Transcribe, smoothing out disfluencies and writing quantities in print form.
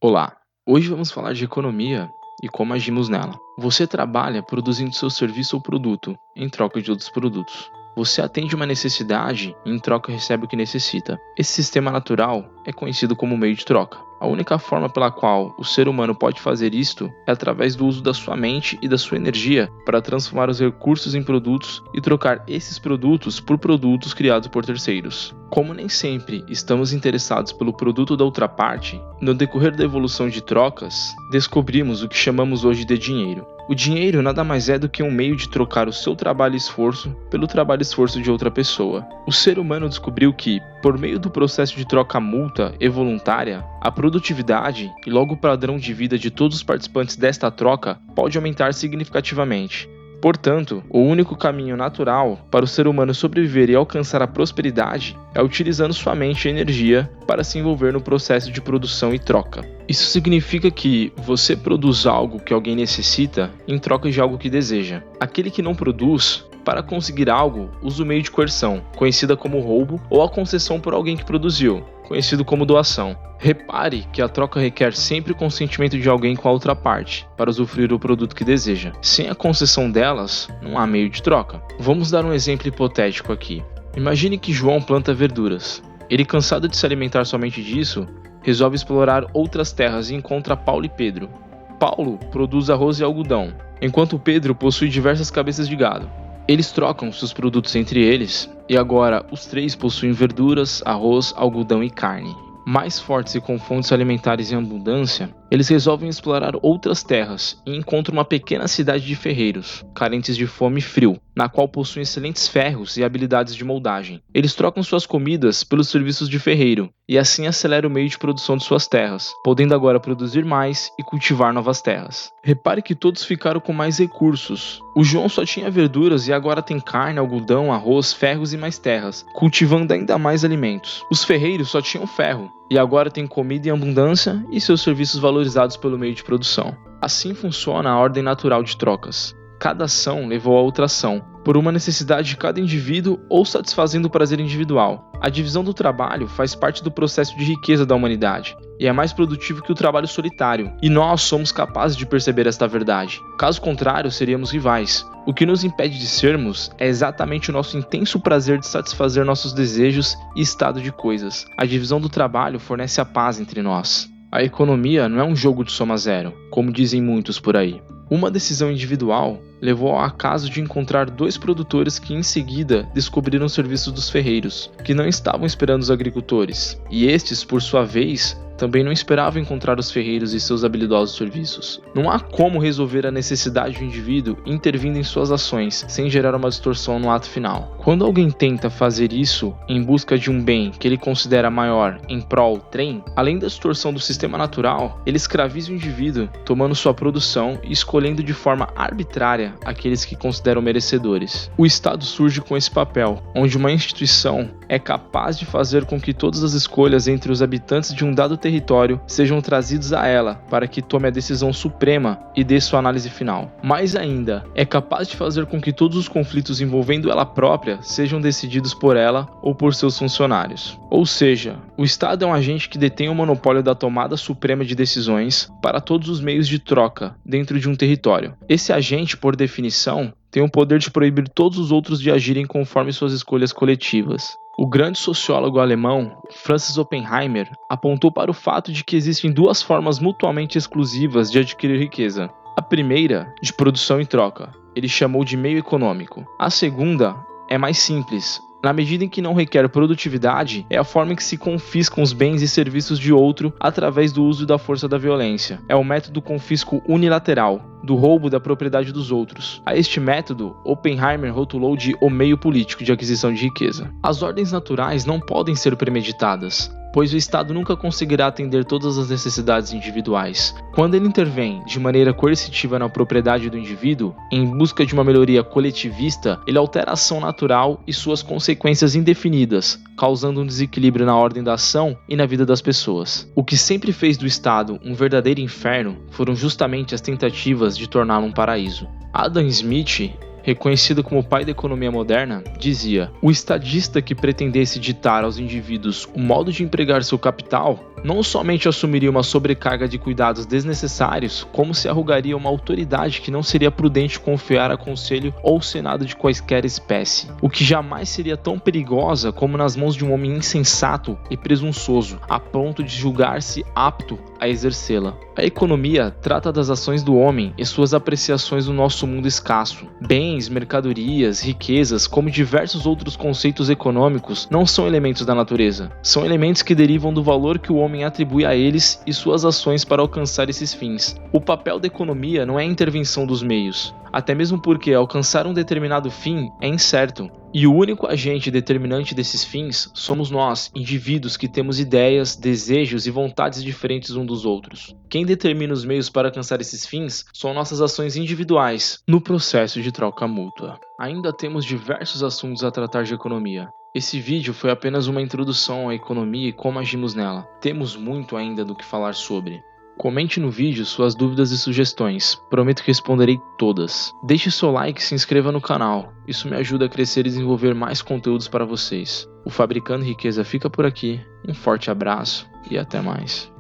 Olá, hoje vamos falar de economia e como agimos nela. Você trabalha produzindo seu serviço ou produto em troca de outros produtos. Você atende uma necessidade e em troca recebe o que necessita. Esse sistema natural é conhecido como meio de troca. A única forma pela qual o ser humano pode fazer isto é através do uso da sua mente e da sua energia para transformar os recursos em produtos e trocar esses produtos por produtos criados por terceiros. Como nem sempre estamos interessados pelo produto da outra parte, no decorrer da evolução de trocas, descobrimos o que chamamos hoje de dinheiro. O dinheiro nada mais é do que um meio de trocar o seu trabalho e esforço pelo trabalho e esforço de outra pessoa. O ser humano descobriu que, por meio do processo de troca mútua e voluntária, a produtividade e logo o padrão de vida de todos os participantes desta troca pode aumentar significativamente. Portanto, o único caminho natural para o ser humano sobreviver e alcançar a prosperidade é utilizando sua mente e energia para se envolver no processo de produção e troca. Isso significa que você produz algo que alguém necessita em troca de algo que deseja. Aquele que não produz, para conseguir algo, usa o meio de coerção, conhecida como roubo, ou a concessão por alguém que produziu, conhecido como doação. Repare que a troca requer sempre o consentimento de alguém com a outra parte, para usufruir o produto que deseja. Sem a concessão delas, não há meio de troca. Vamos dar um exemplo hipotético aqui. Imagine que João planta verduras. Ele, cansado de se alimentar somente disso, resolve explorar outras terras e encontra Paulo e Pedro. Paulo produz arroz e algodão, enquanto Pedro possui diversas cabeças de gado. Eles trocam seus produtos entre eles, e agora os três possuem verduras, arroz, algodão e carne. Mais fortes e com fontes alimentares em abundância, eles resolvem explorar outras terras e encontram uma pequena cidade de ferreiros, carentes de fome e frio, na qual possuem excelentes ferros e habilidades de moldagem. Eles trocam suas comidas pelos serviços de ferreiro, e assim acelera o meio de produção de suas terras, podendo agora produzir mais e cultivar novas terras. Repare que todos ficaram com mais recursos. O João só tinha verduras e agora tem carne, algodão, arroz, ferros e mais terras, cultivando ainda mais alimentos. Os ferreiros só tinham ferro, e agora tem comida em abundância e seus serviços valorizados pelo meio de produção. Assim funciona a ordem natural de trocas. Cada ação levou a outra ação, por uma necessidade de cada indivíduo ou satisfazendo o prazer individual. A divisão do trabalho faz parte do processo de riqueza da humanidade, e é mais produtivo que o trabalho solitário, e nós somos capazes de perceber esta verdade. Caso contrário, seríamos rivais. O que nos impede de sermos é exatamente o nosso intenso prazer de satisfazer nossos desejos e estado de coisas. A divisão do trabalho fornece a paz entre nós. A economia não é um jogo de soma zero, como dizem muitos por aí. Uma decisão individual levou ao acaso de encontrar dois produtores que em seguida descobriram o serviço dos ferreiros, que não estavam esperando os agricultores, e estes, por sua vez, também não esperavam encontrar os ferreiros e seus habilidosos serviços. Não há como resolver a necessidade do indivíduo intervindo em suas ações, sem gerar uma distorção no ato final. Quando alguém tenta fazer isso em busca de um bem que ele considera maior em prol trem, além da distorção do sistema natural, ele escraviza o indivíduo, tomando sua produção e escolhendo de forma arbitrária aqueles que consideram merecedores. O Estado surge com esse papel, onde uma instituição é capaz de fazer com que todas as escolhas entre os habitantes de um dado território sejam trazidos a ela para que tome a decisão suprema e dê sua análise final. Mais ainda, é capaz de fazer com que todos os conflitos envolvendo ela própria sejam decididos por ela ou por seus funcionários. Ou seja, o Estado é um agente que detém o monopólio da tomada suprema de decisões para todos os meios de troca dentro de um território. Esse agente, por definição, tem o poder de proibir todos os outros de agirem conforme suas escolhas coletivas. O grande sociólogo alemão Francis Oppenheimer apontou para o fato de que existem duas formas mutuamente exclusivas de adquirir riqueza. A primeira, de produção e troca, ele chamou de meio econômico. A segunda é mais simples. Na medida em que não requer produtividade, é a forma em que se confiscam os bens e serviços de outro através do uso da força da violência. É o método confisco unilateral, do roubo da propriedade dos outros. A este método, Oppenheimer rotulou de o meio político de aquisição de riqueza. As ordens naturais não podem ser premeditadas, pois o Estado nunca conseguirá atender todas as necessidades individuais. Quando ele intervém de maneira coercitiva na propriedade do indivíduo, em busca de uma melhoria coletivista, ele altera a ação natural e suas consequências indefinidas, causando um desequilíbrio na ordem da ação e na vida das pessoas. O que sempre fez do Estado um verdadeiro inferno foram justamente as tentativas de torná-lo um paraíso. Adam Smith reconhecido como o pai da economia moderna, dizia: o estadista que pretendesse ditar aos indivíduos o modo de empregar seu capital não somente assumiria uma sobrecarga de cuidados desnecessários, como se arrogaria uma autoridade que não seria prudente confiar a conselho ou senado de quaisquer espécie, o que jamais seria tão perigosa como nas mãos de um homem insensato e presunçoso, a ponto de julgar-se apto a exercê-la. A economia trata das ações do homem e suas apreciações no nosso mundo escasso. Bens, mercadorias, riquezas, como diversos outros conceitos econômicos, não são elementos da natureza. São elementos que derivam do valor que o homem atribui a eles e suas ações para alcançar esses fins. O papel da economia não é a intervenção dos meios, até mesmo porque alcançar um determinado fim é incerto. E o único agente determinante desses fins somos nós, indivíduos que temos ideias, desejos e vontades diferentes uns dos outros. Quem determina os meios para alcançar esses fins são nossas ações individuais, no processo de troca mútua. Ainda temos diversos assuntos a tratar de economia. Esse vídeo foi apenas uma introdução à economia e como agimos nela. Temos muito ainda do que falar sobre. Comente no vídeo suas dúvidas e sugestões, prometo que responderei todas. Deixe seu like e se inscreva no canal, isso me ajuda a crescer e desenvolver mais conteúdos para vocês. O Fabricando Riqueza fica por aqui, um forte abraço e até mais.